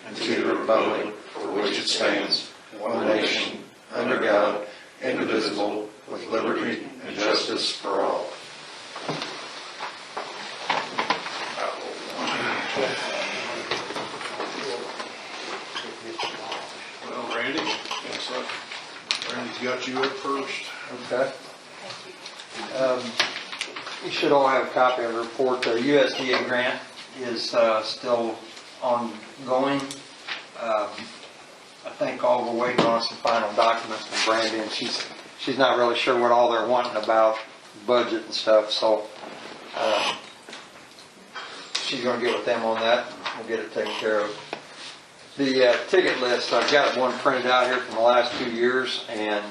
and to the republic for which it stands, one nation, under God, indivisible, with liberty and justice for all. Well, Randy, Randy's got you up first. Okay. You should all have a copy of the report. The Usda Grant is still ongoing. I think all we're waiting on some final documents from Brandy, and she's not really sure what all they're wanting about budget and stuff, so she's going to get with them on that, and we'll get it taken care of. The ticket list, I've got one printed out here from the last 2 years, and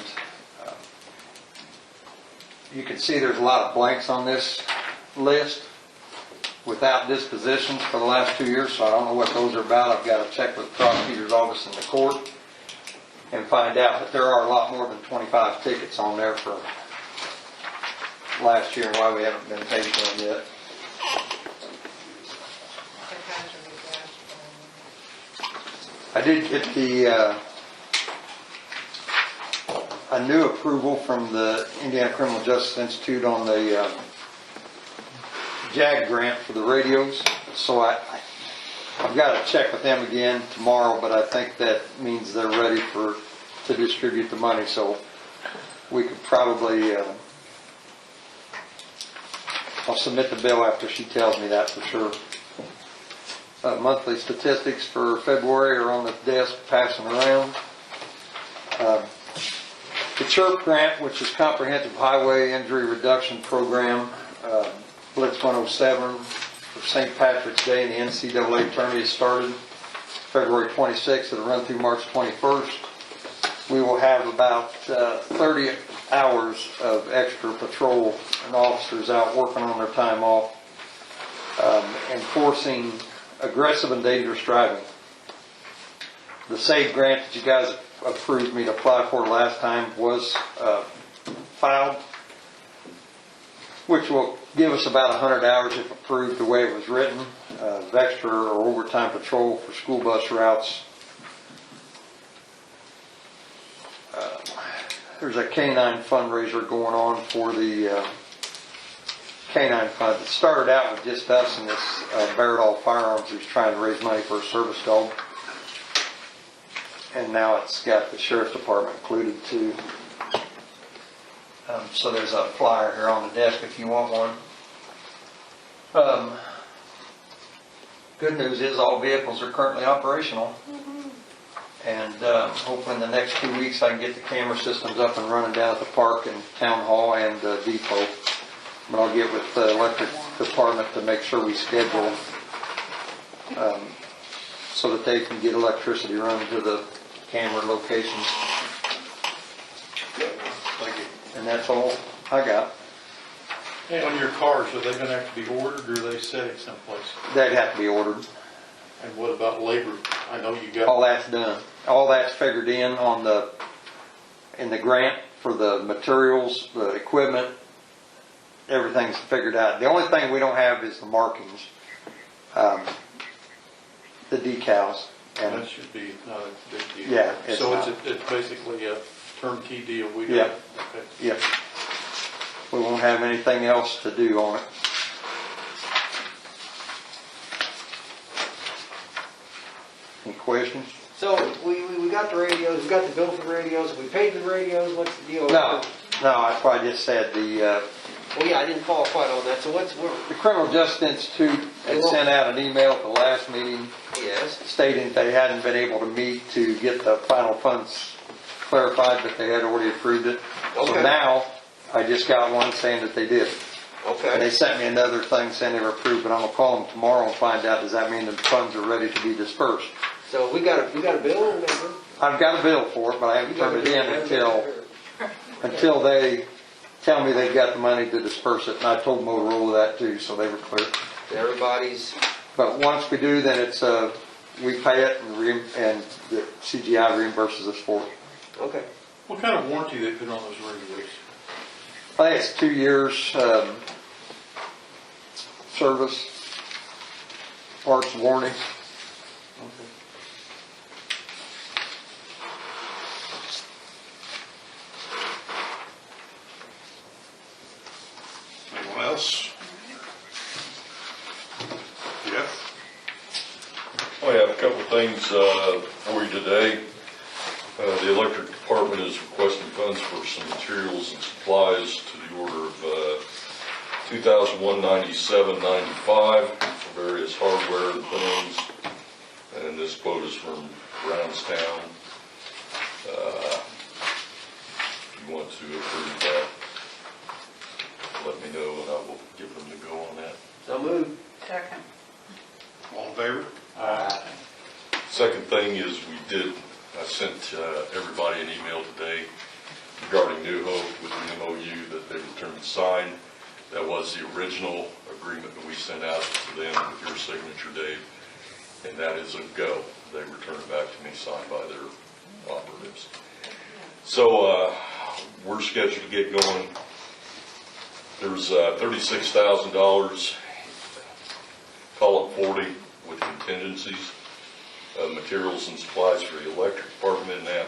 you can see there's a lot of blanks on this list without dispositions for the last 2 years, so I don't know what those are about. I've got to check with the prosecutor's office in the court and find out, but there are a lot more than 25 tickets on there for last year and why we haven't been paid for them yet. I did get a new approval from the Indiana Criminal Justice Institute on the JAG grant for the radios, so I've got to check with them again tomorrow, but I think that means they're ready to distribute the money, so we could probably I'll submit the bill after she tells me that for sure. Monthly statistics for February are on the desk passing around. The CHIRP grant, which is Comprehensive Highway Injury Reduction Program, Blitz 107 for St. Patrick's Day, and the NCAA tournament has started February 26th. It'll run through March 21st. We will have about 30 hours of extra patrol and officers out working on their time off, enforcing aggressive and dangerous driving. The SAVE grant that you guys approved me to apply for last time was filed, which will give us about 100 hours if approved the way it was written, of extra or overtime patrol for school bus routes. There's a Canine Fundraiser going on for the Canine Fund. It started out with just us and this Barrett Firearms who's trying to raise money for a service dog. And now it's got the Sheriff's Department included too. So there's a flyer here on the desk if you want one. Good news is all vehicles are currently operational. And hopefully in the next 2 weeks I can get the camera systems up and running down at the park and town hall and depot. But I'll get with the electric department to make sure we schedule so that they can get electricity running to the camera locations. Thank you. And that's all I got. Hey, on your cars, are they going to have to be ordered, or are they sitting someplace? They'd have to be ordered. And what about labor? I know you got... All that's done. All that's figured in in the grant for the materials, the equipment. Everything's figured out. The only thing we don't have is the markings, the decals. And that should be not a big deal. Yeah. So it's basically a turnkey deal. Yeah. Okay. Yep. We won't have anything else to do on it. Any questions? So we got the radios, we got the bill for the radios, we paid the radios, what's the deal? No, I probably just said the Well, yeah, I didn't follow quite on that, so the Criminal Justice Institute had sent out an email at the last meeting Yes. stating they hadn't been able to meet to get the final funds clarified, but they had already approved it. So Okay. now, I just got one saying that they did. And they Okay. sent me another thing saying they were approved, but I'm going to call them tomorrow and find out, does that mean the funds are ready to be dispersed? So we got a bill, remember? I've got a bill for it, but I haven't turned it in until they tell me they've got the money to disperse it. And I told Motorola that too, so they were clear. Everybody's... But once we do, then it's we pay it and the CGI reimburses us for it. Okay. What kind of warranty they put on those radios? I think it's 2 years service, parts warranty. things for you today. The electric department is requesting funds for some materials and supplies to the order of $2,197.95 for various hardware and things. And this quote is from Brownstown. If you want to approve that, let me know and I will give them the go on that. So moved. Second. All in favor? Second thing is I sent everybody an email today regarding New Hope with the MOU that they returned signed. That was the original agreement that we sent out to them with your signature, Dave, and that is a go. They returned it back to me signed by their operatives. So we're scheduled to get going. There's $36,000, call it 40 with contingencies. Materials and supplies for the electric department in that,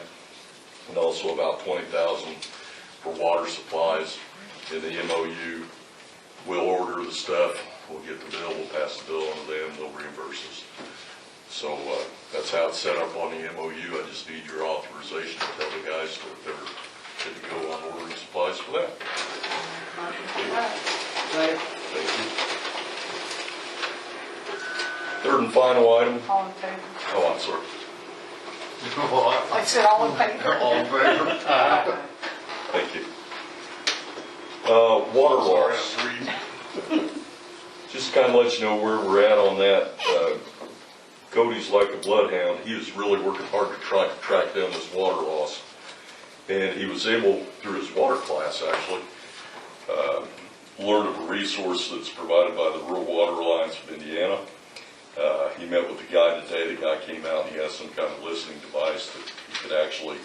and also about $20,000 for water supplies. In the MOU, we'll order the stuff, we'll get the bill, we'll pass the bill on to them, they'll reimburse us. So that's how it's set up on the MOU. I just need your authorization to tell the guys that they're good to go on ordering supplies for that. Second. Thank you. Third and final item. All in favor? Oh, I'm sorry. I said all in favor. All in favor? Thank you. Water Sorry, I loss. was reading. Just kind of let you know where we're at on that. Cody's like a bloodhound. He is really working hard to try to track down this water loss. And he was able, through his water class actually, learn of a resource that's provided by the Rural Water Alliance of Indiana. He met with the guy today. The guy came out and he has some kind of listening device that he could actually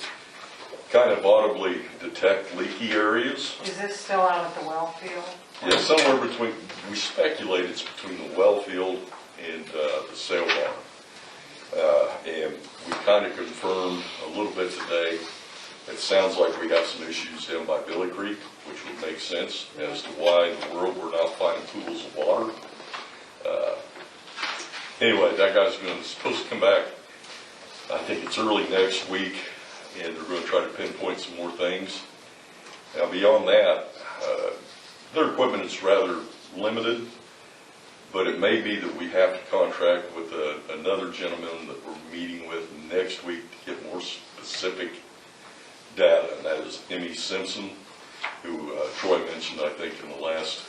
kind of audibly detect leaky areas. Is this still out at the well field? Yeah, somewhere between, we speculate it's between the well field and the sail barn. And we kind of confirmed a little bit today. It sounds like we have some issues down by Billy Creek, which would make sense as to why in the world we're not finding pools of water. Anyway, that guy's supposed to come back, I think it's early next week, and they're going to try to pinpoint some more things. Now beyond that, their equipment is rather limited, but it may be that we have to contract with another gentleman that we're meeting with next week to get more specific data, and that is Emmy Simpson, who Troy mentioned, I think, in the last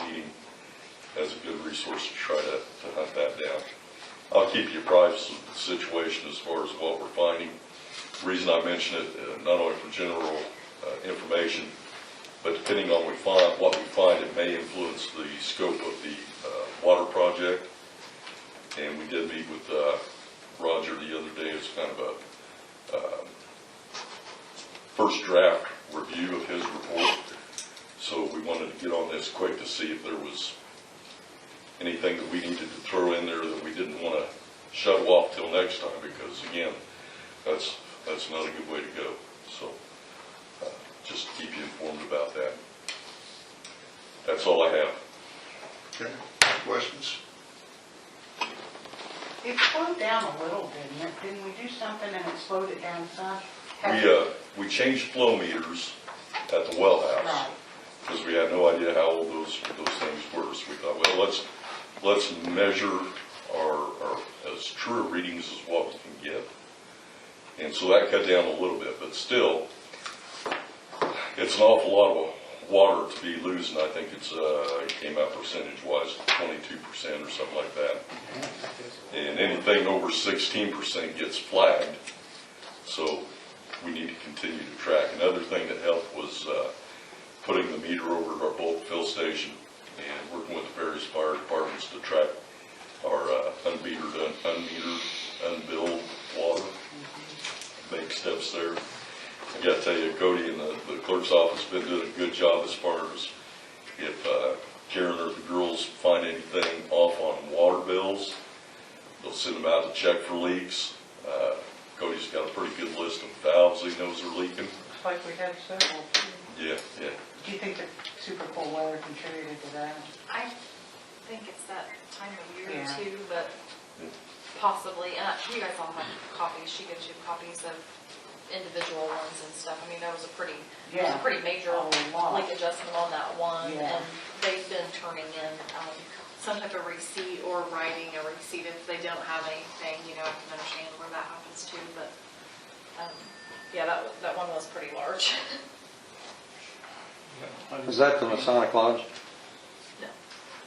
meeting, as a good resource to try to hunt that down. I'll keep you apprised of the situation as far as what we're finding. The reason I mention it, not only for general information, but depending on what we find, it may influence the scope of the water project. And we did meet with Roger the other day as kind of a first draft review of his report. So we wanted to get on this quick to see if there was anything that we needed to throw in there that we didn't want to shut off till next time, because again, that's not a good way to go. So just to keep you informed about that. That's all I have. Okay, questions? It slowed down a little, didn't it? Didn't we do something and it slowed it down some? We changed flow meters at the well house Right. because we had no idea how old those things were. So we thought, well, let's measure our as true readings as what we can get. And so that cut down a little bit, but still, it's an awful lot of water to be losing. I think it came out percentage-wise 22% or something like that. And anything over 16% gets flagged. So we need to continue to track. Another thing that helped was putting the meter over at our bulk fill station and working with the various fire departments to track our unmetered, unbilled water. Make steps there. I got to tell you, Cody and the clerk's office have been doing a good job as far as if Karen or the girls find anything off on water bills, they'll send them out to check for leaks. Cody's got a pretty good list of valves he knows are leaking. Looks like we had several. Yeah. Do you think the super cold weather contributed to that? I think it's that time of year Yeah. too, but possibly, and you guys all have copies, she gives you copies of individual ones and stuff. I mean, there was a pretty major A lot. like adjustment on that one, Yeah. and they've been turning in some type of receipt or writing a receipt if they don't have anything. You know, I can understand where that happens too, but yeah, that one was pretty large. Was that the Masonic Lodge? No.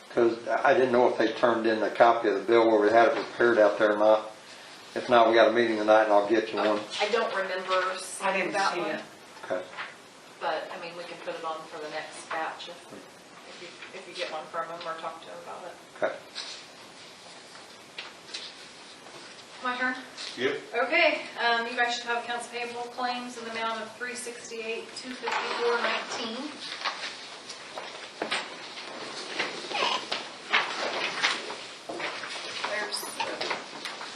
Because I didn't know if they turned in a copy of the bill where we had it prepared out there or not. If not, we got a meeting tonight and I'll get you one. I don't remember I seeing didn't that see one, it. Okay. but I mean, we can put it on for the next batch if you get one from them or talk to them about it. Okay. My turn? Yep. Okay, you guys should have accounts payable claims in the amount of $368,254.19. There's a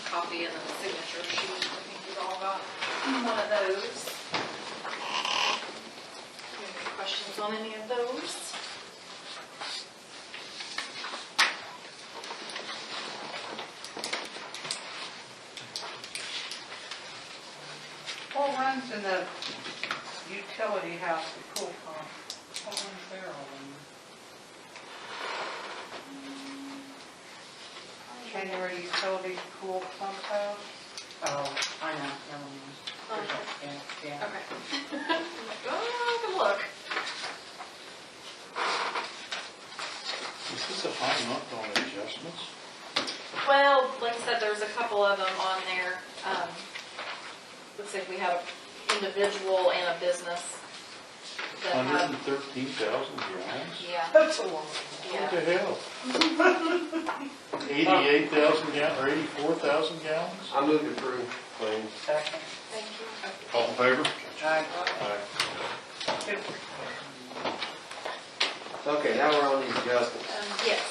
copy and then the signature sheet. I think we've all got one of those. Any questions on any of those? What runs in the utility house, the pool pump? What runs there all in? January utility pool pump house? Oh, I know, never mind. Okay. Yeah. Okay. I'm like, oh, I can look. Is this a high month on adjustments? Well, like I said, there's a couple of them on there. Looks like we have an individual and a business that have, 113,000 gallons? yeah, That's a lot. What the yeah. hell? 88,000 gallons, or 84,000 gallons? I move to approve claims. Second. Thank you. All in favor? Aye. Aye. Okay, now we're on these adjustments. Yes.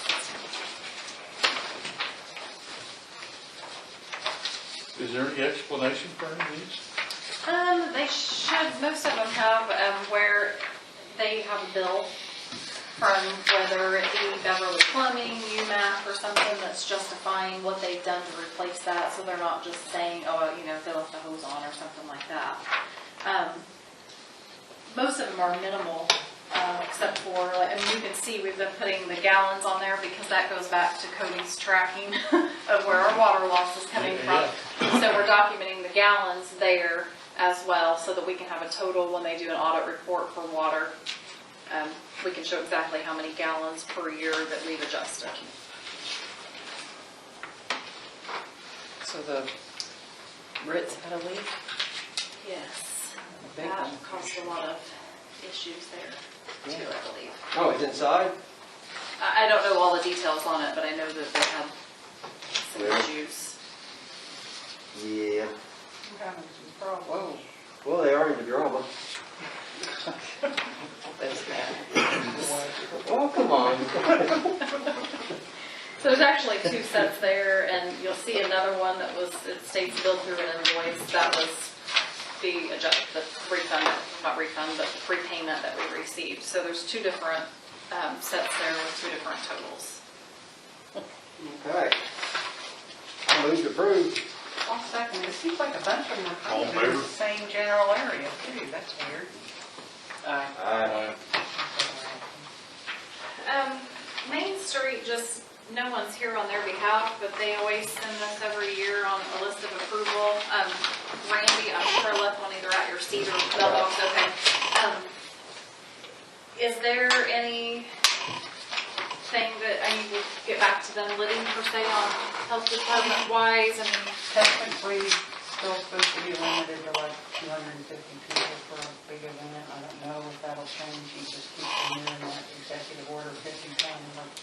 Is there any explanation for any of these? They should, most of them have, where they have a bill from whether it be Beverly Plumbing, UMAP, or something that's justifying what they've done to replace that, so they're not just saying, oh, you know, they left the hose on or something like that. Most of them are minimal, except for, like, I mean, you can see we've been putting the gallons on there because that goes back to Cody's tracking of where our water loss is coming from. So we're documenting the gallons there as well, so that we can have a total when they do an audit report for water. We can show exactly how many gallons per year that we've adjusted. So the Ritz had a leak? Yes. Big That one. caused a lot of issues there too, I believe. Oh, it's inside? I don't know all the details on it, but I know that they had some Yeah. issues. Yeah. I'm having some problems. Whoa, Well, they are in the drama. that's bad. Oh, come on. So there's actually two sets there, and you'll see another one that was, it states billed through an invoice. That was the refund, not refund, but the prepayment that we received. So there's two different sets there with two different totals. Okay. I move to approve. I'll second. It seems like a bunch of them are All in kind of in favor? the same general area too. That's weird. Aye. Aye. Main Street, just, no one's here on their behalf, but they always send us every year on a list of approval. Randy, I'm sure I left one either at your seat or mailbox, okay. Is there anything that I need to get back to them, Liddy, per se, on health department wise? I mean, Technically, still supposed to be limited to like 250 people for a big event. I don't know if that'll change. You just keep renewing that executive order 50 times, like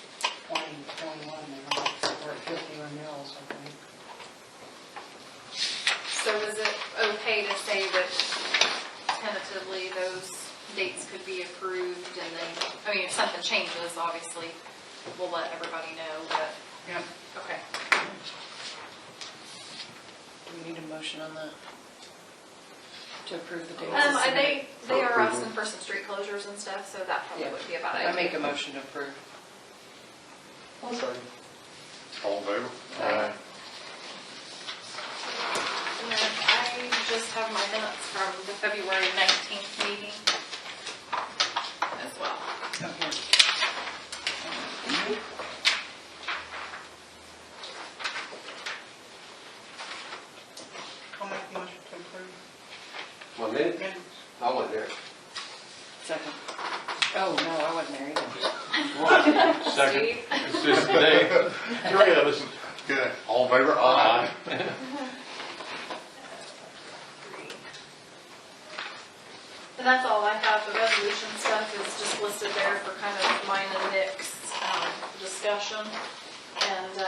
20, 21 now. We're at 50 renewals, I think. so is it okay to say that tentatively those dates could be approved and then, I mean, if something changes, obviously, we'll let everybody know, but, Yep. okay. Do we need a motion on that? To approve the dates? They are asking for some street closures and stuff, so that probably Yeah. would be a bad I idea. make a motion to approve. All in favor? Aye. February 19th meeting as well. I'll make a motion to approve. 1 minute? Minutes. I wasn't there. Second. Oh, no, I wasn't there either. Steve? It's just today, 3 of us. Okay, all in favor? Aye. And that's all I have. The resolution stuff is just listed there for kind of mine and Nick's discussion. And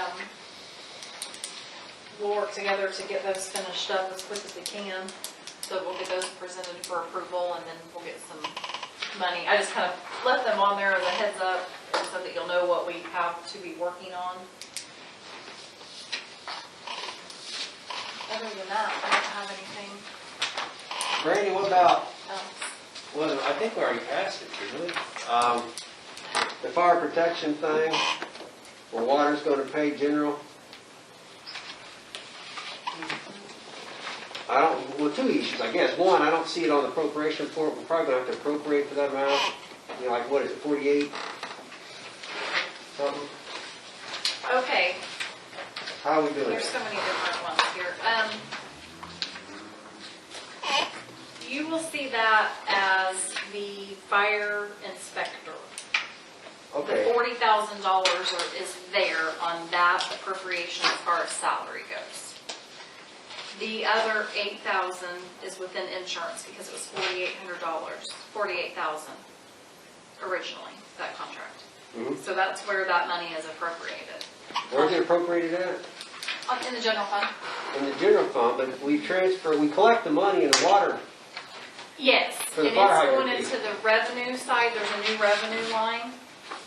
we'll work together to get those finished up as quick as we can. So we'll get those presented for approval, and then we'll get some money. I just kind of left them on there as a heads up so that you'll know what we have to be working on. Other than that, I don't have anything Brandy, what about, else. well, I think we already passed it, didn't we? The fire protection thing, where water's gonna pay general. I don't, well, 2 issues, I guess. One, I don't see it on the appropriation report. We're probably gonna have to appropriate for that amount. You know, like, what is it, 48? Something? Okay, How are we doing? there's so many different ones here. You will see that as the fire inspector. The Okay, $40,000 is there on that appropriation as far as salary goes. The other $8,000 is within insurance because it was $4,800, $48,000 originally, that contract. Mhm. So that's where that money is appropriated. where's it appropriated at? In the general fund? In the general fund, but we transfer, we collect the money in the water. Yes, For and the it's fire hydrant going fee. into the revenue side, there's a new revenue line.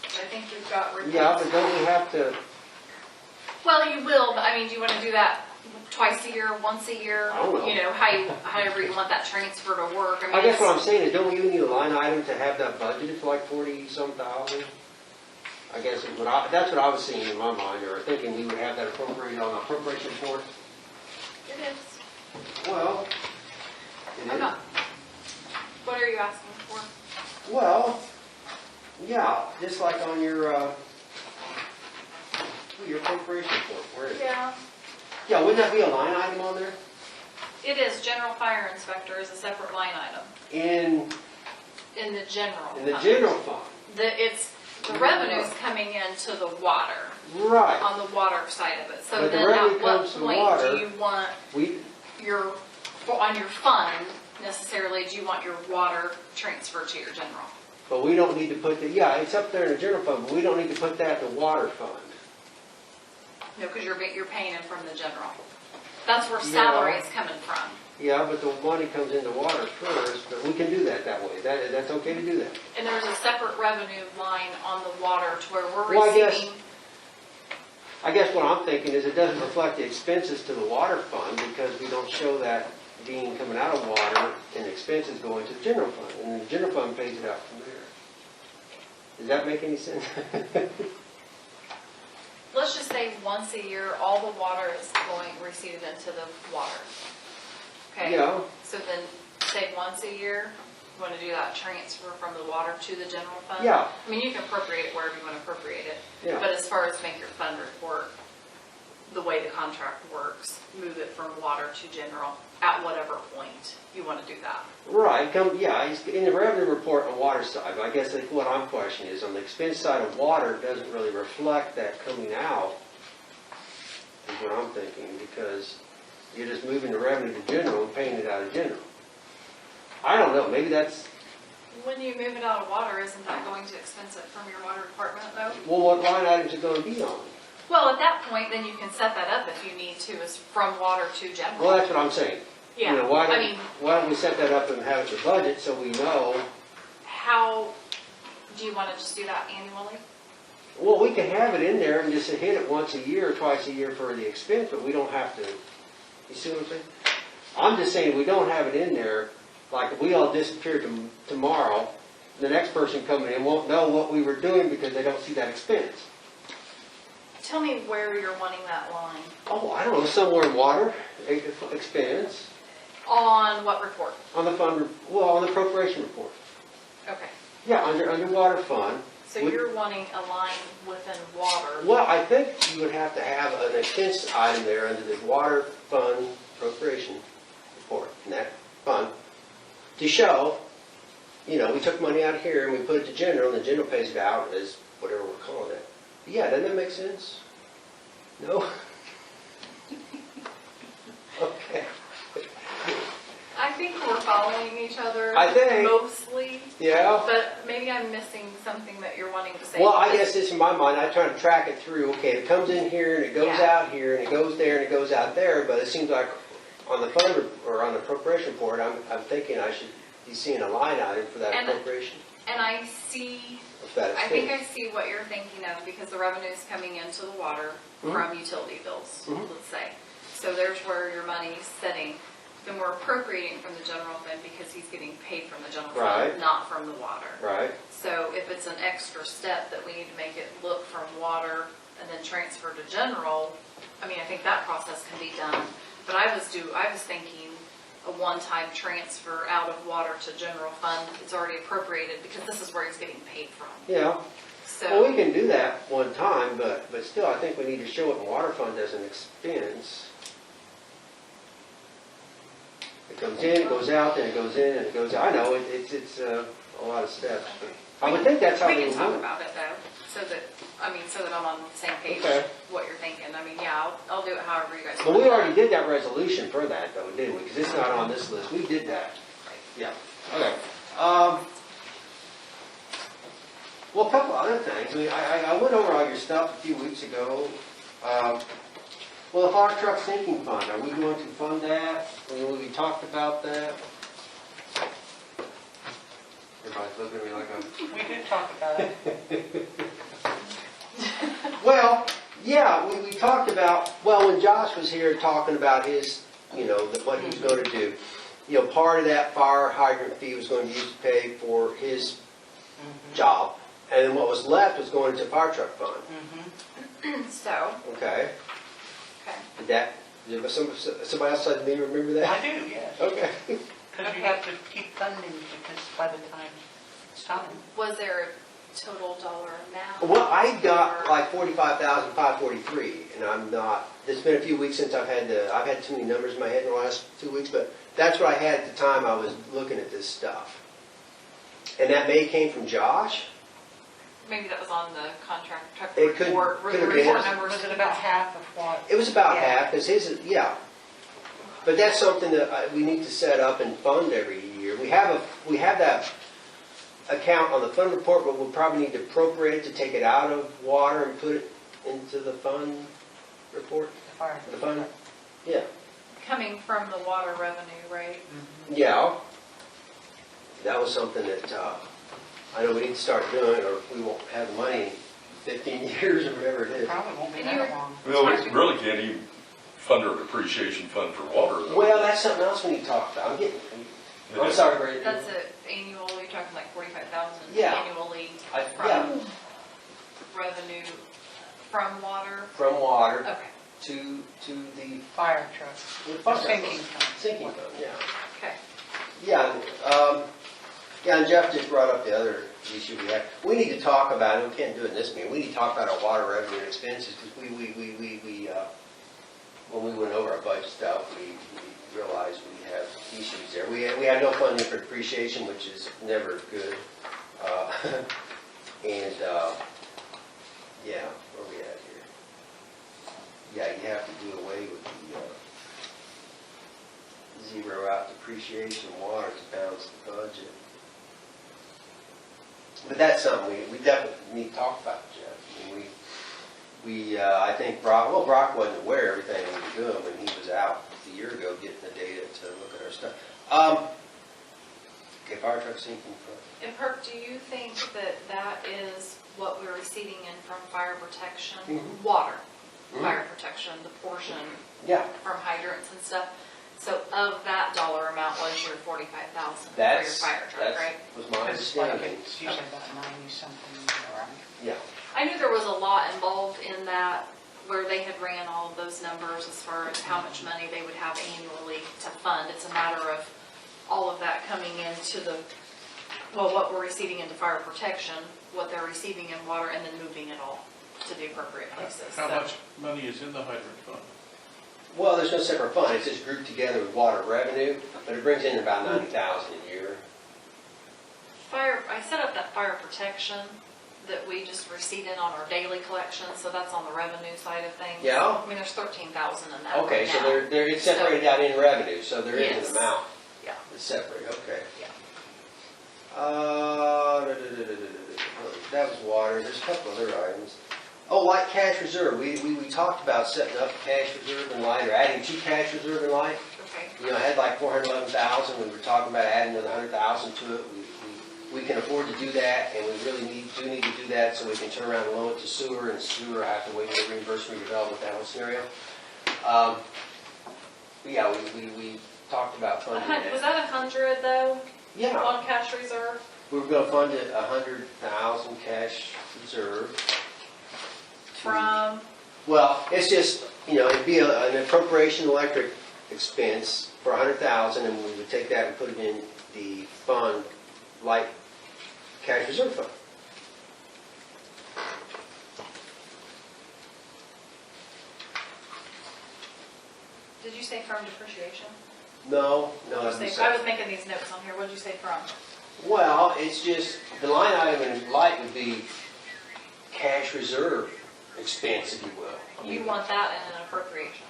I think you've got. Yeah, but don't we have to, Well, you will, but I mean, do you want to do that twice a year, once a year? I don't know. You know, however you want that transfer to work. I guess what I'm saying is, don't we even need a line item to have that budgeted for like 40-some thousand? I guess is that's what I was seeing in my mind, or thinking we would have that appropriated on the appropriation report. It is. Well, it I'm is. not. What are you asking for? Well, yeah, just like on your appropriation report, where is it? Yeah. Yeah, wouldn't that be a line item on there? It is. General fire inspector is a separate line item In in the general. the fund. general fund? The revenue's coming into the water, Right. on the water side of it. So But the then revenue at what comes from point water. do you want on your fund necessarily, do you want your water transferred to your general? But we don't need to put the, yeah, it's up there in the general fund, but we don't need to put that in the water fund. No, because you're paying them from the general. That's where Yeah. salary is coming from. Yeah, but the money comes into water first, but we can do that way. That's okay to do that. And there's a separate revenue line on the water to where we're Well, receiving. I guess what I'm thinking is it doesn't reflect the expenses to the water fund because we don't show that being coming out of water and expenses going to the general fund. And the general fund pays it out from there. Does that make any sense? Let's just say once a year, all the water is received into the water. Okay? Yeah. So then, say once a year, you want to do that transfer from the water to the general fund? Yeah. I mean, you can appropriate it wherever you want to appropriate it. Yeah. But as far as make your fund report, the way the contract works, move it from water to general at whatever point you want to do that. Right, he's in the revenue report on the water side, but I guess like what I'm questioning is on the expense side of water, it doesn't really reflect that coming out, is what I'm thinking, because you're just moving the revenue to general and paying it out of general. I don't know, maybe that's, When you move it out of water, isn't that going to expense it from your water department though? well, what line items it going to be on? Well, at that point, then you can set that up if you need to, as from water to general. Well, that's what I'm saying. Yeah, You know, I mean, why don't we set that up and have it in the budget so we know? how, do you want to just do that annually? Well, we can have it in there and just hit it once a year or twice a year for the expense, but we don't have to, you see what I'm saying? I'm just saying we don't have it in there, like if we all disappear tomorrow, the next person coming in won't know what we were doing because they don't see that expense. Tell me where you're wanting that line. Oh, I don't know, somewhere in water, expense. On what report? On the on the appropriation report. Okay. Yeah, under water fund. So you're wanting a line within water. Well, I think you would have to have an expense item there under the water fund appropriation report, in that fund, to show, you know, we took money out of here and we put it to general, and the general pays it out as whatever we're calling it. Yeah, doesn't that make sense? No? Okay. I think we're following each other. I think. Mostly. Yeah. But maybe I'm missing something that you're wanting to say. Well, I guess it's in my mind, I try to track it through, okay, it comes in here and it goes Yeah. out here and it goes there and it goes out there, but it seems like on the fund or on the appropriation report, I'm thinking I should be seeing a line item for that And- appropriation. And I see, If that I think expense. I see what you're thinking of, because the revenue is coming into the water Mhm. from utility bills, Mhm. let's say. So there's where your money's sitting. Then we're appropriating from the general fund because he's getting paid from the general Right. fund, not from the water. Right, So if it's an extra step that we need to make it look from water and then transfer to general, I mean, I think that process can be done. But I was thinking a one-time transfer out of water to general fund. It's already appropriated because this is where he's getting paid from. yeah. Well, we So, can do that one time, but still, I think we need to show it in water fund as an expense. It comes in, it goes out, then it goes in, and it goes out. I know, it's a lot of steps, but I would think that's how we we can would talk do it. about it though, so that I'm on the same page, Okay. what you're thinking. I mean, yeah, I'll do it however you guys want. But we already did that resolution for that, though, didn't we? Because it's not on this list. We did that. Yeah. Okay. Well, a couple other things. I mean, I went over all your stuff a few weeks ago. Well, the fire truck sinking fund, are we going to fund that? We talked about that. Everybody's looking at me like I'm... We did talk about it. Well, yeah, we talked about, well, when Josh was here talking about his, you know, what he was going to do, you know, part of that fire hydrant fee was going to be used to pay for his job, and then what was left was going to fire truck fund. So, Okay? okay. Did that, somebody else said to me, remember that? I do, yes. Okay. Because you have to keep funding because by the time it's time. Was there a total dollar amount? Well, I got like 45,543, and I'm not, it's been a few weeks since I've had too many numbers in my head in the last 2 weeks, but that's what I had at the time I was looking at this stuff. And that may came from Josh. Maybe that was on the contract It could- report. could The have been. report numbers. Was it about half of what? It was about Yeah. half, because his, is- yeah. But that's something that we need to set up and fund every year. We have that account on the fund report, but we'll probably need to appropriate to take it out of water and put it into the fund report. The fire. The fund, yeah. Coming from the water revenue, right? Yeah. That was something that I know we need to start doing, or we won't have money in 15 years or whatever it is. Probably won't be And you that were- long. Well, we really can't even fund our depreciation fund for water, though. Well, that's something else we need to talk about. I'm sorry, Brady. That's an annual, you're talking like 45,000 Yeah. annually Yeah, from revenue from water? from water Okay, to the Fire truck. fund. Sinking fund. Sinking fund, yeah. okay. Yeah, yeah, and Jeff just brought up the other issue we have. We need to talk about it, we can't do it in this meeting, we need to talk about our water revenue and expenses, because when we went over our budget stuff, we realized we have issues there. We had no funding for depreciation, which is never good. And, yeah, where are we at here? Yeah, you have to do away with the zero out depreciation water to balance the budget. But that's something we definitely need to talk about, Jeff. I mean, I think Brock wasn't aware of everything we were doing when he was out a year ago getting the data to look at our stuff. Okay, fire truck sinking fund. And Perk, do you think that that is what we're receiving in from fire protection? Mhm. Water, Mhm. fire protection, the portion Yeah, from hydrants and stuff? So of that dollar amount was your 45,000 for your that's, fire truck, that right? was my Because like understanding. it's usually about 90-something around. Yeah, I knew there was a lot involved in that, where they had ran all of those numbers as far as how much money they would have annually to fund. It's a matter of all of that coming into the, well, what we're receiving into fire protection, what they're receiving in water, and then moving it all to the appropriate places. How So- much money is in the hydrant fund? Well, there's no separate fund, it's just grouped together with water revenue, but it brings in about 90,000 a year. Fire, I set up that fire protection that we just receive in on our daily collection, so that's on the revenue side of things. Yeah? I mean, there's 13,000 in that Okay, right so now. it's separated out in revenue, so there is Yes. an amount Yeah. that's separate, okay. Yeah. That was water, there's a couple other items. Oh, like cash reserve, we talked about setting up cash reserve and light, or adding to cash reserve and light. Okay. You know, I had like 411,000, we were talking about adding another 100,000 to it. We can afford to do that, and we really do need to do that so we can turn around and loan it to sewer, and sewer have to wait for reimbursement redevelopment, that whole scenario. Yeah, we talked about funding Was that. that 100 though, Yeah, on cash reserve? we were gonna fund it 100,000 cash reserve. From, Well, it's just, you know, it'd be an appropriation electric expense for 100,000, and we would take that and put it in the fund, like cash reserve fund. did you say from depreciation? No, I that'd be was separate. making these notes on here, what did you say from? Well, it's just, the line item in light would be cash reserve expense, if you will. I You mean, want that in an appropriation?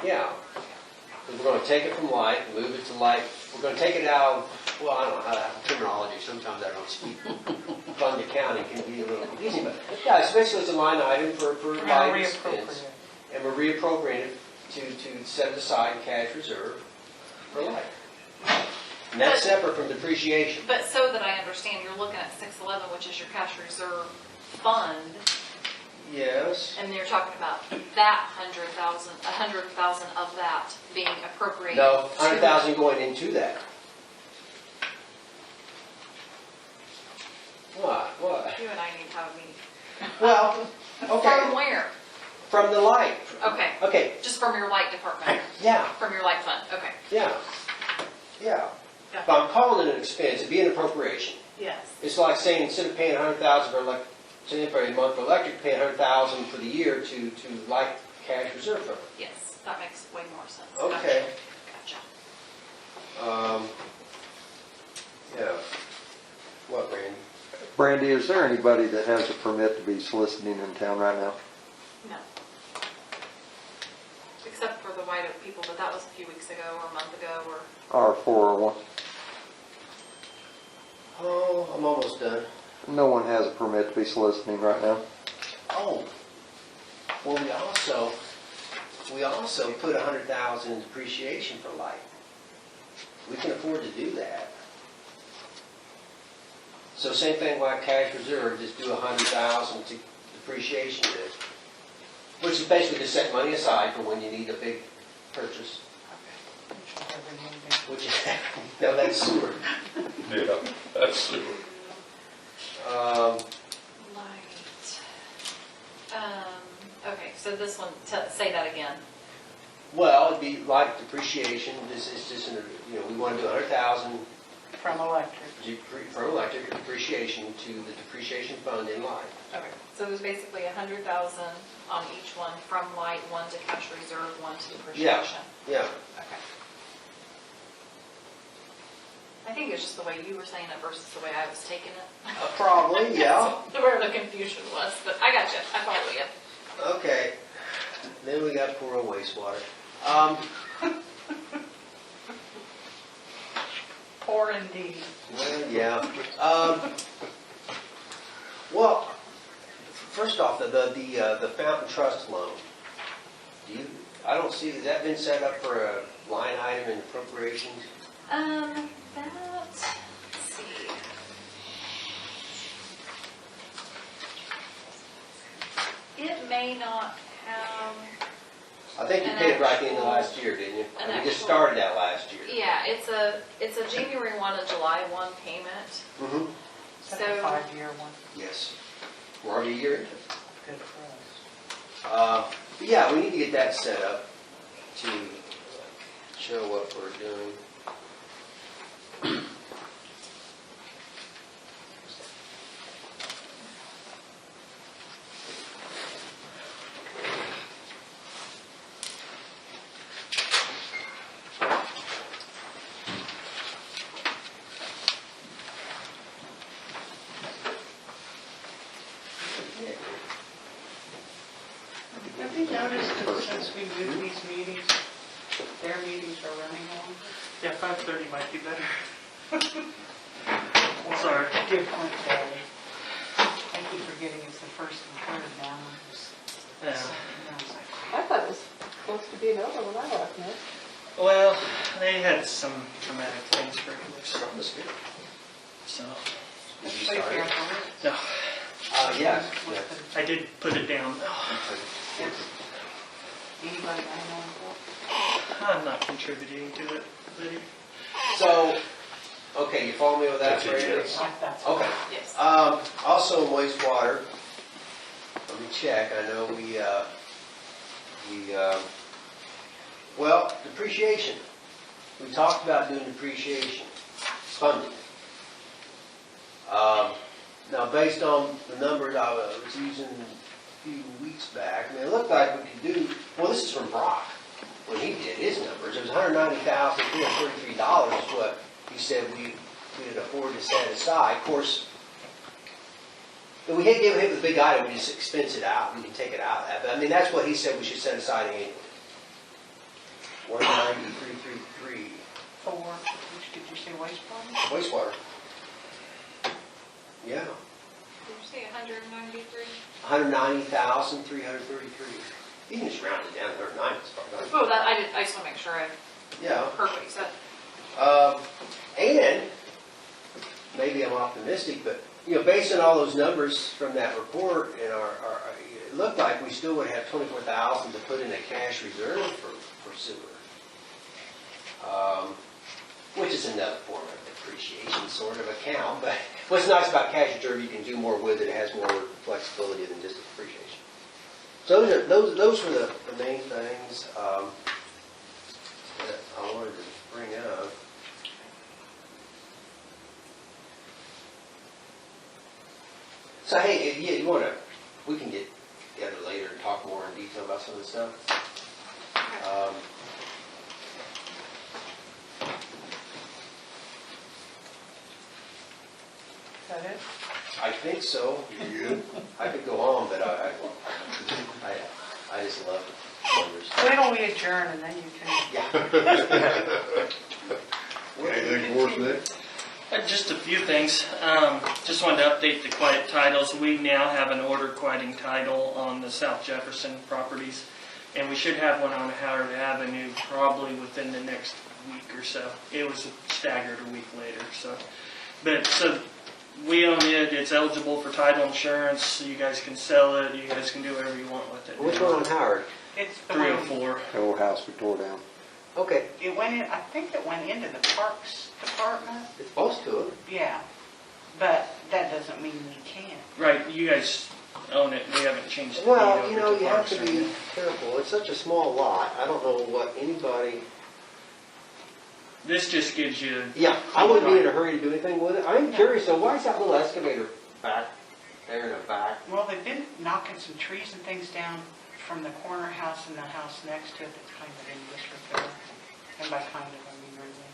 Yeah. Because we're going to take it from light, move it to light. We're going to take it out of, well, I don't know how to terminology. Sometimes I don't speak. Fund accounting can be a little confusing, but yeah, especially it's a line item for light expense. And we're reappropriating it to set it aside in cash reserve for light. And that's separate from depreciation. But so that I understand, you're looking at 611, which is your cash reserve fund, Yes. and you're talking about that 100,000 of that being appropriated. No, to- 100,000 going into that. What? You and I need to have a meeting. Well, From okay, where? from the light. Okay, Okay, just from your light department, yeah, from your light fund, okay. yeah, yeah. If I'm calling it an expense, it'd be an appropriation. Yes. It's like saying, instead of paying 100,000 for a month for electric, paying 100,000 for the year to light cash reserve fund. Yes, that makes way more sense. Okay. Gotcha. Yeah. What, Randy? Brandy, is there anybody that has a permit to be soliciting in town right now? No. Except for the White Oak people, but that was a few weeks ago or a month ago or. Or 401? Oh, I'm almost done. No one has a permit to be soliciting right now. Oh, well, we also put 100,000 in depreciation for light. We can afford to do that. So same thing like cash reserve, just do 100,000 to depreciation bit, which is basically just set money aside for when you need a big purchase. Which is, no, that's sewer. Yeah, that's super. Light. Okay, so this one, say that again. Well, it'd be like depreciation, this is just, we want to do 100,000 From electric. for electric depreciation to the depreciation fund in light. Okay, so there's basically 100,000 on each one, from light, one to cash reserve, one to depreciation. Yeah, Okay. I think it's just the way you were saying it versus the way I was taking it. probably, yeah. Where the confusion was, but I got you, I follow you. Okay, then we got poor old wastewater. Poor indeed. Well, yeah. Well, first off, the Fountain Trust loan. I don't see, has that been set up for a line item in appropriations? Let's see. It may not have, I think you An paid it right at the end of actual- last year, didn't you? an We just actual- started that last year. yeah, it's a January 1 to July 1 payment. Mm-hmm. Is that So- a 5-year one? Yes. We're already a year into it. Good for us. But yeah, we need to get that set up to show what we're doing. Have you noticed that since we moved these meetings, their meetings are running long? Yeah, 5:30 might be better. Sorry. Different day. I keep forgetting it's the first and third now. Yeah. I thought it was supposed to be over when I left, Nick. Well, they had some traumatic things for us, so, Play careful. no, Yeah. I did put it down. Anybody I know involved? I'm not contributing to it, Lydia. So, okay, you follow me with that, That's a Brady? yes. That's Okay. Yes. Also wastewater, let me check, I know well, depreciation. We talked about doing depreciation funding. Now, based on the numbers I was using a few weeks back, I mean, it looked like we could do, well, this is from Brock, when he did his numbers, it was $190,333 is what he said we could afford to set aside. Of course, if we hit the big item, we just expense it out, we can take it out of that. But I mean, that's what he said we should set aside annually. 190,333 For, which did you say wastewater? wastewater. Yeah, Did you say 193? 190,333. You can just round it down to 190. It's probably not- Oh, that, I just want to make sure I Yeah. heard what you said. And maybe I'm optimistic, but based on all those numbers from that report, and it looked like we still would have 24,000 to put in a cash reserve for sewer, which is another form of depreciation sort of account. But what's nice about cash reserve, you can do more with it. It has more flexibility than just depreciation. So those were the main things that I wanted to bring up. So hey, if you want to, we can get together later and talk more in detail about some of this stuff. Is that it? I think so. I could go on, but I just love numbers. Wait till we adjourn and then you can. Yeah. Anything for us, Nick? Just a few things. Just wanted to update the quiet titles. We now have an order quieting title on the South Jefferson properties, and we should have one on Howard Avenue probably within the next week or so. It was staggered a week later, so. But, so, we own it, it's eligible for title insurance, so you guys can sell it, you guys can do whatever you want with it. Which one on Howard? It's the one, 304. The old house we tore down. Okay, it went in, I think it went into the Parks Department. it's supposed to. Yeah, but that doesn't mean we can't. Right, you guys own it, we haven't changed the deed Well, over you know, to you have Parks to or be anything. careful. It's such a small lot. I don't know what anybody. This just gives you. Yeah, I wouldn't be in a hurry to do anything with it. I'm curious though, why is that little excavator back there in the back? Well, they've been knocking some trees and things down from the corner house and the house next to it that's kind of in disrepair. And by kind of, I mean really.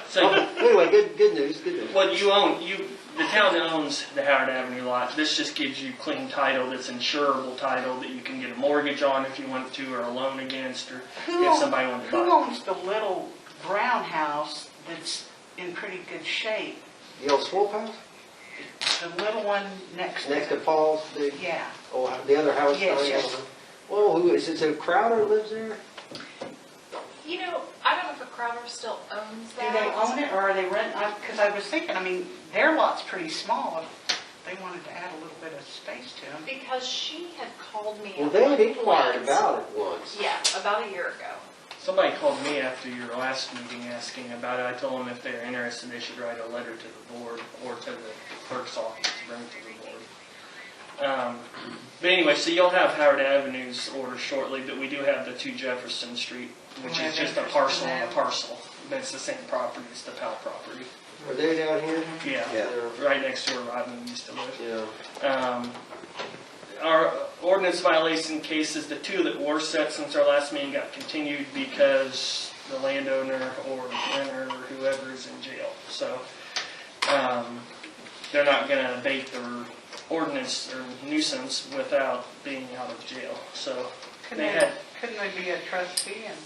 So- Anyway, good news, good news. Well, the town owns the Howard Avenue lot. This just gives you clean title that's insurable title that you can get a mortgage on if you want to, or a loan against, or if somebody wanted to Who buy owns the little brown house that's in pretty good shape? The old Swope house? The little one next Next to to, Paul's big, yeah. oh, the other house? Yes, down yes. there? Well, who is it? Is it Crowder lives there? You know, I don't know if a Crowder still owns Do that. they own it or are they renting? Because I was thinking, I mean, their lot's pretty small. If they wanted to add a little bit of space to them. Because she had called me. Well, at they one had inquired point. about it once. Yeah, about a year ago. Somebody called me after your last meeting asking about it. I told them if they're interested, they should write a letter to the board or to the clerk's office to bring to the board. But anyway, so you'll have Howard Avenue's order shortly, but we do have the 2 Jefferson Street which is just a parcel on a parcel. But it's the same property, it's the Powell property. Are they down here? Yeah. Right next to where Rodman used to live. Yeah. Our ordinance violation cases, the two that were set since our last meeting got continued because the landowner or renter or whoever is in jail. So they're not going to abate their ordinance or nuisance without being out of jail. So Couldn't they be a trustee and?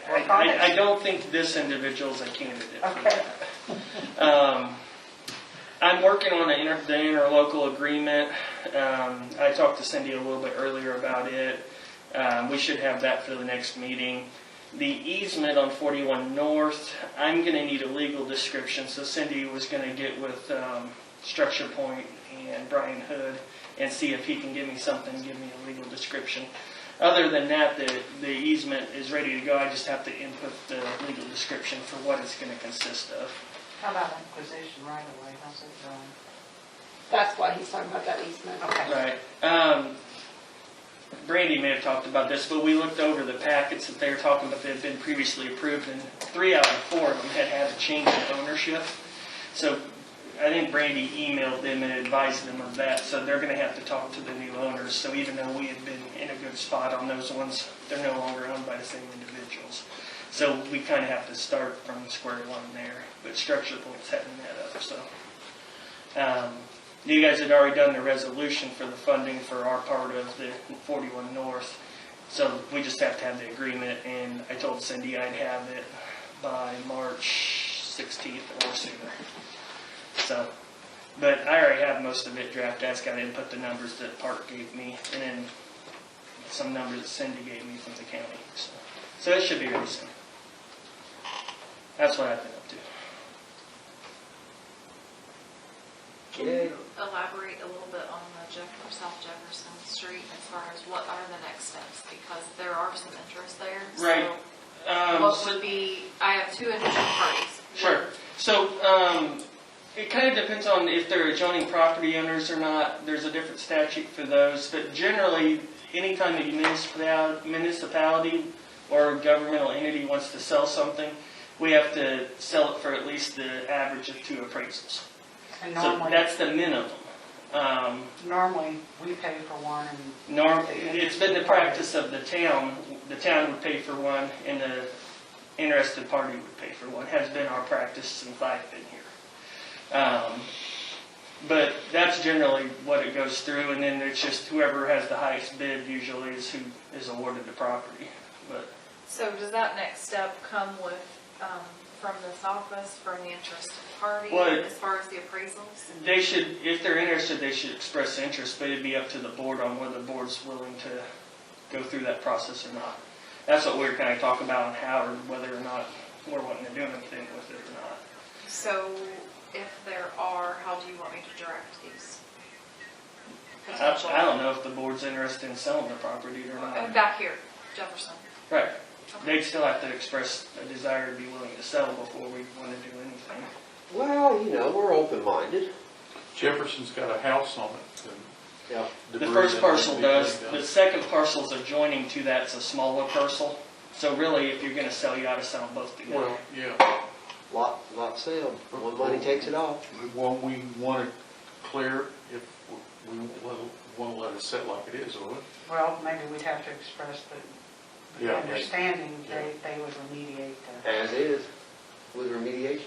I don't think this individual's a candidate for Okay. that. I'm working on the interlocal agreement. I talked to Cindy a little bit earlier about it. We should have that for the next meeting. The easement on 41 North, I'm going to need a legal description. So Cindy was going to get with Structure Point and Brian Hood and see if he can give me something, give me a legal description. Other than that, the easement is ready to go. I just have to input the legal description for what it's going to consist of. How about acquisition right away? How's it going? That's why he's talking about that easement. Okay. Right. Brandy may have talked about this, but we looked over the packets that they were talking about that had been previously approved, and 3 out of 4 of them had a change in ownership. So I think Brandy emailed them and advised them of that, so they're going to have to talk to the new owners. So even though we had been in a good spot on those ones, they're no longer owned by the same individuals. So we kind of have to start from square one there, but Structure Point's setting that up. So you guys had already done the resolution for the funding for our part of the 41 North, so we just have to have the agreement, and I told Cindy I'd have it by March 16th or sooner. So, but I already have most of it drafted. I just got to input the numbers that Park gave me, and then some numbers that Cindy gave me from the county. So it should be really soon. That's what I've been up to. Can you elaborate a little bit on the South Jefferson Street as far as what are the next steps? Because there are some interest there. Right. So what would be, I have 2 interested parties. Sure. So it kind of depends on if they're adjoining property owners or not. There's a different statute for those. But generally, anytime a municipality or a governmental entity wants to sell something, we have to sell it for at least the average of 2 appraisals. And So normally, that's the minimum. normally we pay for one and. It's been the practice of the town. The town would pay for one, and the interested party would pay for one. Has been our practice since I've been here. But that's generally what it goes through, and then it's just whoever has the highest bid usually is who is awarded the property. But So does that next step come with, from this office, from the interested party, Well, as far as the appraisals? they should, if they're interested, they should express interest, but it'd be up to the board on whether the board's willing to go through that process or not. That's what we were kind of talking about, on how or whether or not we're wanting to do anything with it or not. So if there are, how do you want me to direct these? I don't know if the board's interested in selling the property or not. Back here, Jefferson. Right. They'd still have to express a desire to be willing to sell before we want to do anything. Well, we're open-minded. Jefferson's got a house on it. Yeah. The first parcel does. The second parcel's adjoining to that. It's a smaller parcel. So really, if you're going to sell, you ought to sell them both together. Well, yeah. Lot sale. One money takes it all. Won't we want to clear if we want to let it sit like it is, will we? Well, maybe we'd have to express the Yeah. understanding they would remediate the. As is, with remediation.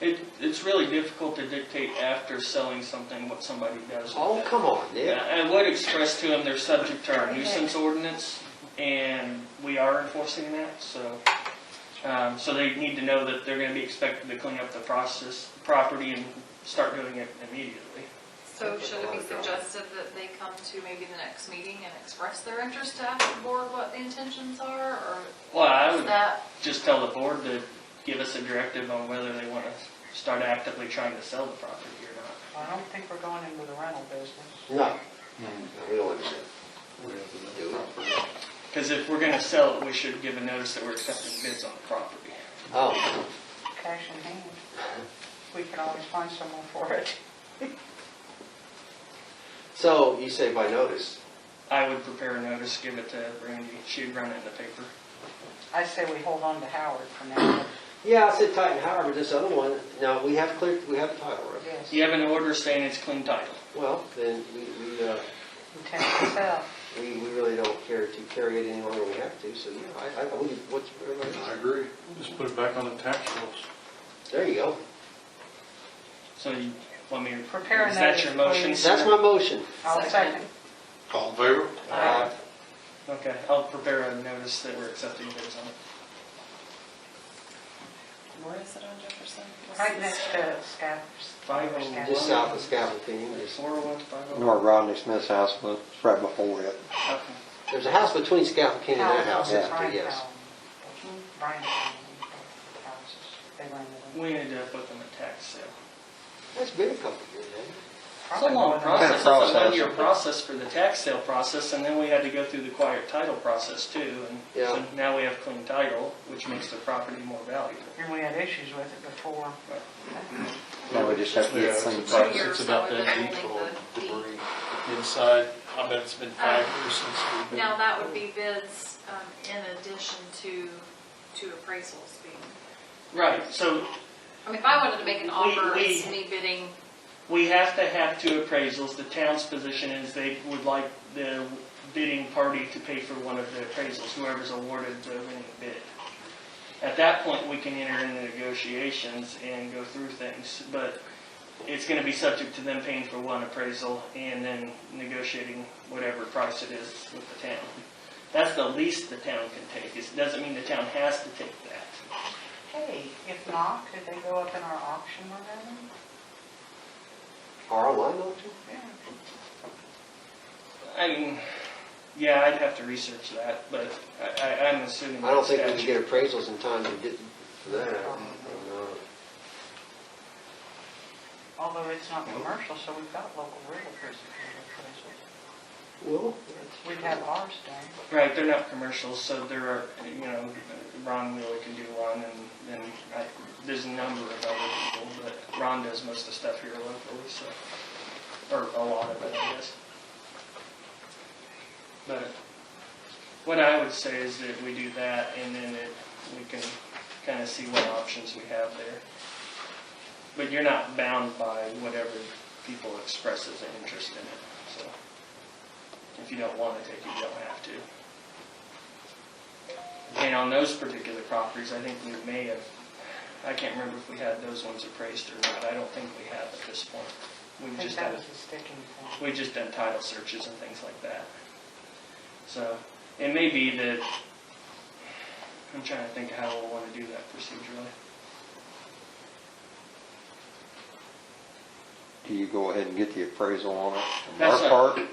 It's really difficult to dictate after selling something what somebody does with Oh, it. come on, Nick. Yeah, I would express to them they're subject to our nuisance ordinance, and we are enforcing that. So they need to know that they're going to be expected to clean up the property and start doing it immediately. So should it be suggested that they come to maybe the next meeting and express their interest to ask the board what the intentions are, or Well, I is would that? just tell the board to give us a directive on whether they want to start actively trying to sell the property or not. I don't think we're going into the rental business. No. We don't want to do it. Because if we're going to sell it, we should give a notice that we're accepting bids on the property. Oh, Cash in hand. We can always find someone for it. so you say by notice. I would prepare a notice, give it to Randy, she'd run it in the paper. I say we hold on to Howard for now. Yeah, I said Titan Howard, but this other one, now, we have the title, right? Yes. You have an order saying it's clean title. Well, then Lieutenant Cassell. we really don't care to carry it any longer than we have to, so yeah, I believe, what's, I agree. Just put it back on the tax rolls. there you go. So you want me to, Prepare a is that notice, your motion? please. That's my motion. I'll second. All in favor? Okay, I'll prepare a notice that we're accepting bids on it. Where is it on Jefferson? Right next to Scaffers. 501. Just south of Scaffolding, just, 401 501. North Rodney Smith's house, but it's right before it. Okay. there's a house between Scaffolding and that house, Yeah. that's yes. Brian houses. They rented them. We need to put them at tax sale. That's been a couple of years, hasn't it? It's a long Probably process, it's a process. 1-year process for the tax sale process, and then we had to go through the quiet title process too. And so Yeah. now we have clean title, which makes the property more valuable. And we had issues with it before. Now we just have to Yeah, get it's clean about- prices. it's about that Holding depot the deed. debris inside. I bet it's been 5 years since we've been. Now, that would be bids in addition to appraisals being, Right, so I mean, if I wanted to make an offer, we- it's any bidding. we have to have 2 appraisals. The town's position is they would like the bidding party to pay for one of the appraisals, whoever's awarded the winning bid. At that point, we can enter into negotiations and go through things, but it's going to be subject to them paying for one appraisal and then negotiating whatever price it is with the town. That's the least the town can take. It doesn't mean the town has to take that. Hey, if not, could they go up in our auction with them? Our online auction? Yeah. I mean, yeah, I'd have to research that, but I'm assuming. I don't think we that's can get appraisals in time to get for that. Although it's not commercial, so we've got local realtors that can do appraisals. Well, We'd have ours done. Right, they're not commercials, so there are, Ron Wheeler can do one, and there's a number of other people, but Ron does most of the stuff here locally, so, or a lot of it, I guess. But what I would say is that we do that, and then we can kind of see what options we have there. But you're not bound by whatever people express as an interest in it, so. If you don't want to take it, you don't have to. And on those particular properties, I think we may have, I can't remember if we had those ones appraised or not. I don't think we have at this point. I We've think just that done, was a sticking point. we've just done title searches and things like that. So it may be that, I'm trying to think how we'll want to do that procedurally. Do you go ahead and get the appraisal on it? On That's our not- part?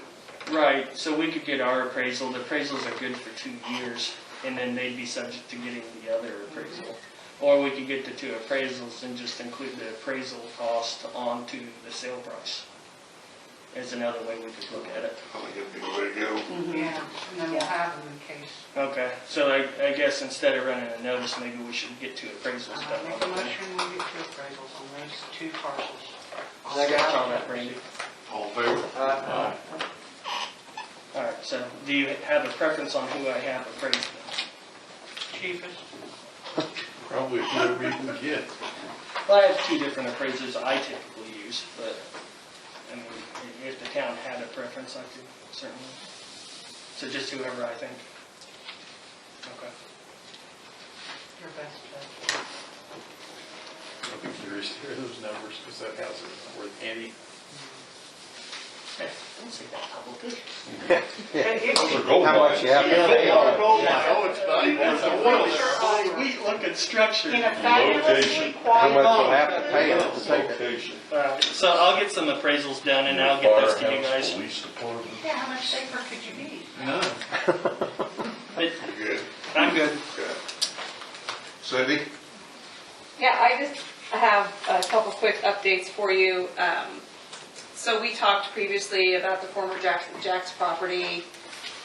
Right, so we could get our appraisal. The appraisals are good for 2 years, and then they'd be subject to getting the other appraisal. Or we could get the 2 appraisals and just include the appraisal cost onto the sale price. Is another way we could look at it. I think that'd be the way to go. Yeah, and then we'll have them in case. Okay, so I guess instead of running a notice, maybe we should get 2 appraisals I done. make a motion we get 2 appraisals on those 2 parcels. I got all that, Randy. All in favor? All right, so do you have a preference on who I have appraised? Cheapest. Probably whoever you can get. Well, I have 2 different appraisers I typically use, but I mean, if the town had a preference, I could certainly. So just whoever I think. Okay. Your best judge. I'll be curious to hear those numbers because that house isn't worth any. Hey, don't say that publicly. Those are gold How much mines. you have to pay on it? Oh, it's not even worth the oil there. Sweet looking structure. In a fabulously How quiet. much you have to pay on it to take it? Location. All right, so I'll get some appraisals done and I'll get those to you Firehouse, guys. police department. Yeah, how much safer could you be? None. But You good? I'm good. Okay. Cindy? Yeah, I just have a couple quick updates for you. So we talked previously about the former Jack's property,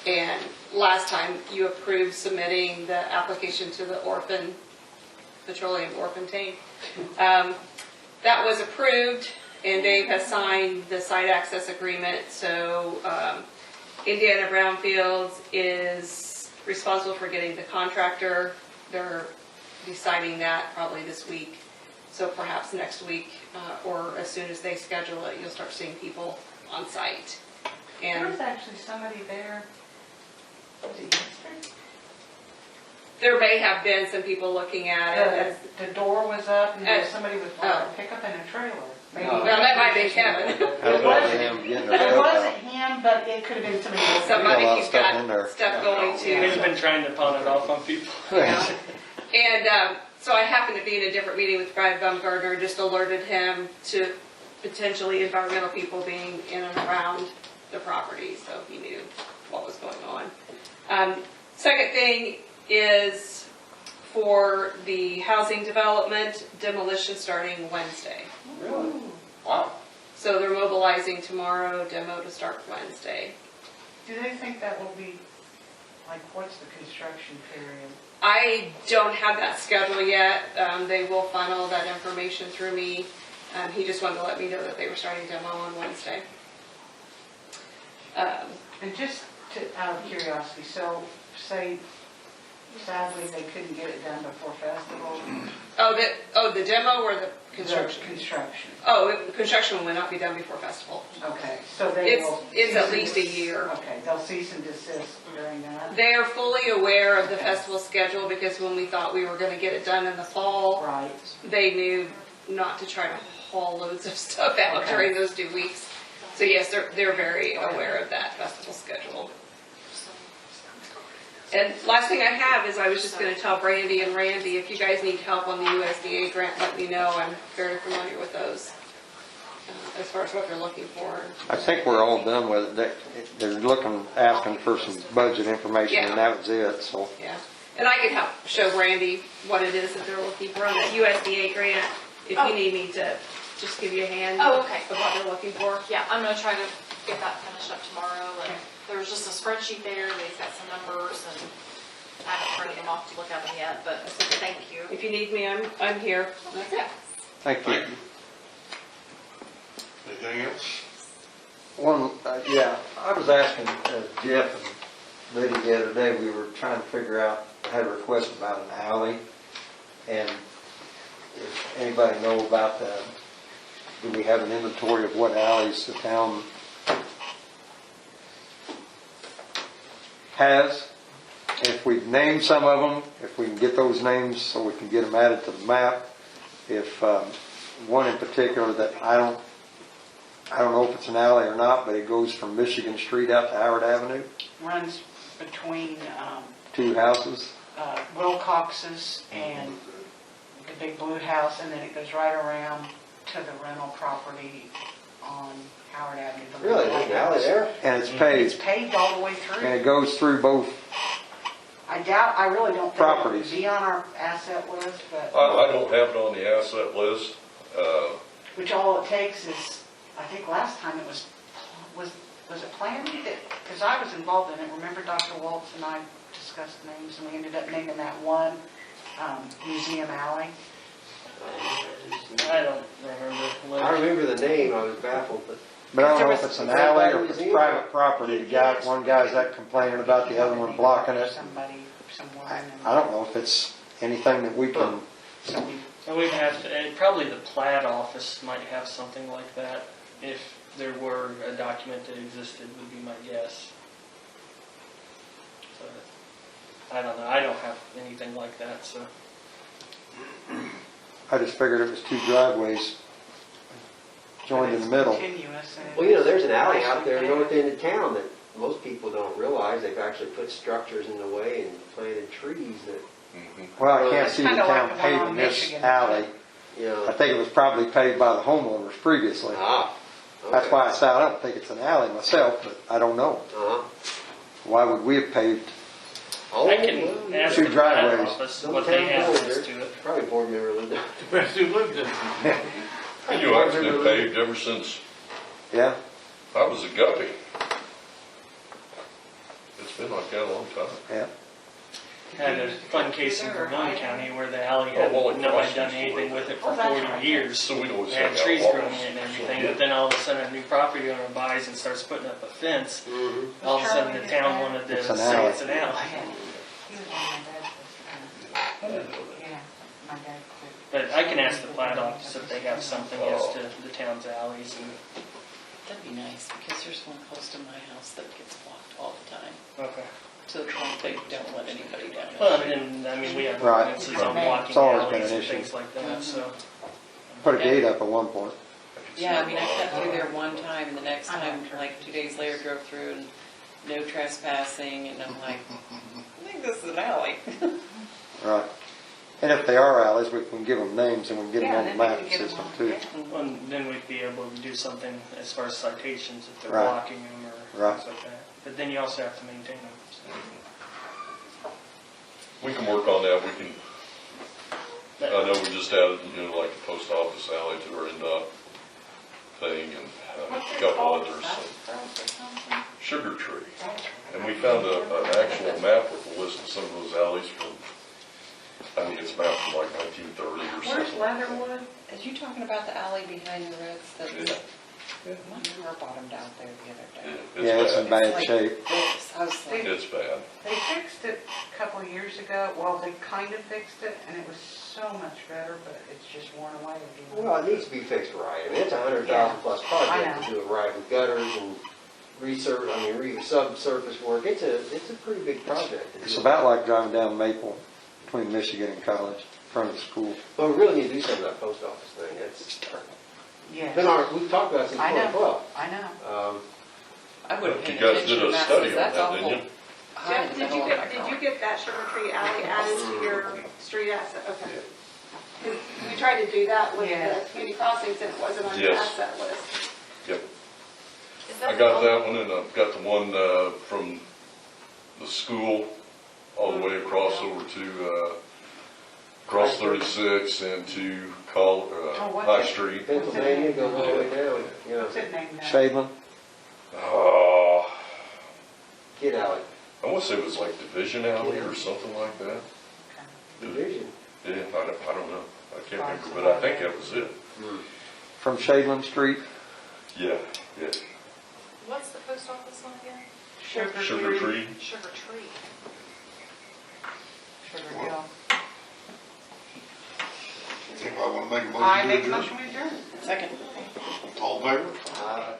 and last time you approved submitting the application to the petroleum orphan tank. That was approved, and Dave has signed the site access agreement, so Indiana Brownfields is responsible for getting the contractor. They're deciding that probably this week. So perhaps next week, or as soon as they schedule it, you'll start seeing people on site. There And was actually somebody there, was it yesterday? there may have been some people looking at it. The door was up and there was Uh, somebody with oh. a pickup and a trailer. Maybe. No. Well, that might be Kevin. How's It about wasn't- him getting their It stuff wasn't out? him, but it could have been somebody else. Somebody Got a lot of who's stuff in there. got stuff going He's to. been trying to pawn it off on people. Yeah. And so I happened to be in a different meeting with Brad Baumgartner, just alerted him to potentially environmental people being in and around the property, so he knew what was going on. Second thing is for the housing development, demolition starting Wednesday. Really? Wow. So they're mobilizing tomorrow, demo to start Wednesday. Do they think that will be, like, what's the construction period? I don't have that schedule yet. They will funnel that information through me. He just wanted to let me know that they were starting demo on Wednesday. And just out of curiosity, so say sadly they couldn't get it done before festival? The demo or the construction? The construction. Construction will not be done before festival. Okay, so they will. It's at cease and least a desist. year. Okay, they'll cease and desist during that. They are fully aware of the festival schedule because when we thought we were going to get it done in the fall, Right. they knew not to try to haul loads of stuff out Okay. during those 2 weeks. So yes, they're very aware of that festival schedule. And last thing I have is I was just going to tell Brandy and Randy, if you guys need help on the USDA grant, let me know. I'm very familiar with those as far as what they're looking for. I think we're all done with it. They're asking for some budget information, and that was it, so. Yeah, and I can help show Brandy what it is that they're looking for on that USDA grant, if you need me to just give you a hand Oh, okay. of what they're looking for. Yeah, I'm gonna try to get that finished up tomorrow, and there's just a spreadsheet there, they've got some numbers, and I haven't printed them off to look at them yet, but thank you. If you need me, I'm here. That's it. Yeah. Thank you. Anything else? Yeah, I was asking Jeff and Liddy the other day, we were trying to figure out, had a request about an alley, and if anybody know about that, do we have an inventory of what alleys the town has? If we name some of them, if we can get those names so we can get them added to the map. If one in particular that I don't know if it's an alley or not, but it goes from Michigan Street out to Howard Avenue, Runs between 2 houses. Wilcox's and the big blue house, and then it goes right around to the rental property on Howard Avenue. the Really, little there's an alley house. there? And it's It's paved, paved all the way and through. it goes through both. I really don't think it Properties. would be on our asset list, but, I don't have it on the asset list. which all it takes is, I think last time it was it planning that, because I was involved in it, remember Dr. Waltz and I discussed names, and we ended up naming that one Museum Alley. I don't remember. I remember the name, I was baffled, but But I don't know if it's an alley or if it's private property. One guy's that complaining about the other one blocking it. Somebody, someone. I don't know if it's anything that we can, Somebody. And we'd have to, and probably the plat office might have something like that, if there were a document that existed, would be my guess. So, I don't know, I don't have anything like that, so. I just figured it was 2 driveways joined in the middle. Continuous. and well, there's an alley out there north end of town that most people don't realize. They've actually put structures in the way and planted trees that, Well, I can't see the Kinda town like the one on paving this Michigan. alley. you know. I think it was probably paved by the homeowners previously. Ah. Okay. That's why I said I don't think it's an alley myself, but I don't know. Uh-huh. Why would we have paved? Oh, I can well, ask 2 the plat driveways. office Some what they town have board, as to it. Probably a board member lived there. Rest who lived in it. And you actually been paved ever since Yeah? I was a guppy. It's been like that a long time. Yeah. had a fun case in Vermont County where the alley had, Oh, well, nobody done anything with it for 40 years. So we'd always Had hang out trees walls. growing in it and everything, but then all of a sudden a new property owner buys and starts putting up a fence. All of a sudden the town wanted to It's an say alley. it's an alley. He was on my dad's list. Yeah, my dad quit. But I can ask the plat office if they have something as to the town's alleys and, That'd be nice, because there's one close to my house that gets blocked all the time, okay. to the point they don't let anybody down. Well, and I mean, we have Right. ordinances on blocking It's always been alleys an and issue. things like that, so. Put a gate up at one point. Yeah, I mean, I cut through there one time, and the next time, like 2 days later, drove through and no trespassing, and I'm like, I think this is an alley. Right. And if they are alleys, we can give them names and we can get them Yeah, on the then we map can get them system on, too. yeah. Well, and then we'd be able to do something as far as citations if they're Right. blocking them or Right. things like that. But then you also have to maintain them. so. We can work on that, we can, I know we just added, like the post office alley to our NDOT thing and a couple others. Sugar Tree. And we found an actual map with a list of some of those alleys from, I think it's mapped from like 1930 or something. Where's Leatherwood? Is you talking about the alley behind the Reds that, My car bottomed out there the other day. Yeah, it's in bad like shape. this, I was like, It's bad. They fixed it a couple of years ago, well, they kind of fixed it, and it was so much better, but it's just worn away again. Well, it needs to be fixed right. I mean, it's a $100,000+ project to do it right with gutters and subsurface work. It's a pretty big project. It's about like driving down Maple between Michigan and College, in front of the school. Well, we really need to do something with that post office thing. It's Yeah, been we've talked about it since I know. 2012. I know. I wouldn't You pay guys attention did to a that, study because on that's that, didn't awful. you? high Jeff, in the did you middle of get, my did you get that Sugar Tree Alley added to your street asset? Okay. 'Cause we tried to do that with Yeah. the community crossings and it wasn't on your Yes. asset list. Yep. Is I got that one, and I've got the one from the school all the way across over to, across 36 and to what's High it? Street. Pennsylvania goes all the way down. What's it named now? Shadeland? Kid Alley. I want to say it was like Division Alley or something like that. Division. Yeah, I don't know. I can't remember, but I think that was it. From Shadeland Street? Yeah. What's the post office one again? Sugar Tree. Sugar Tree. Sugar Hill. Anybody want to make a motion? I make a motion to adjourn. Second. All in favor?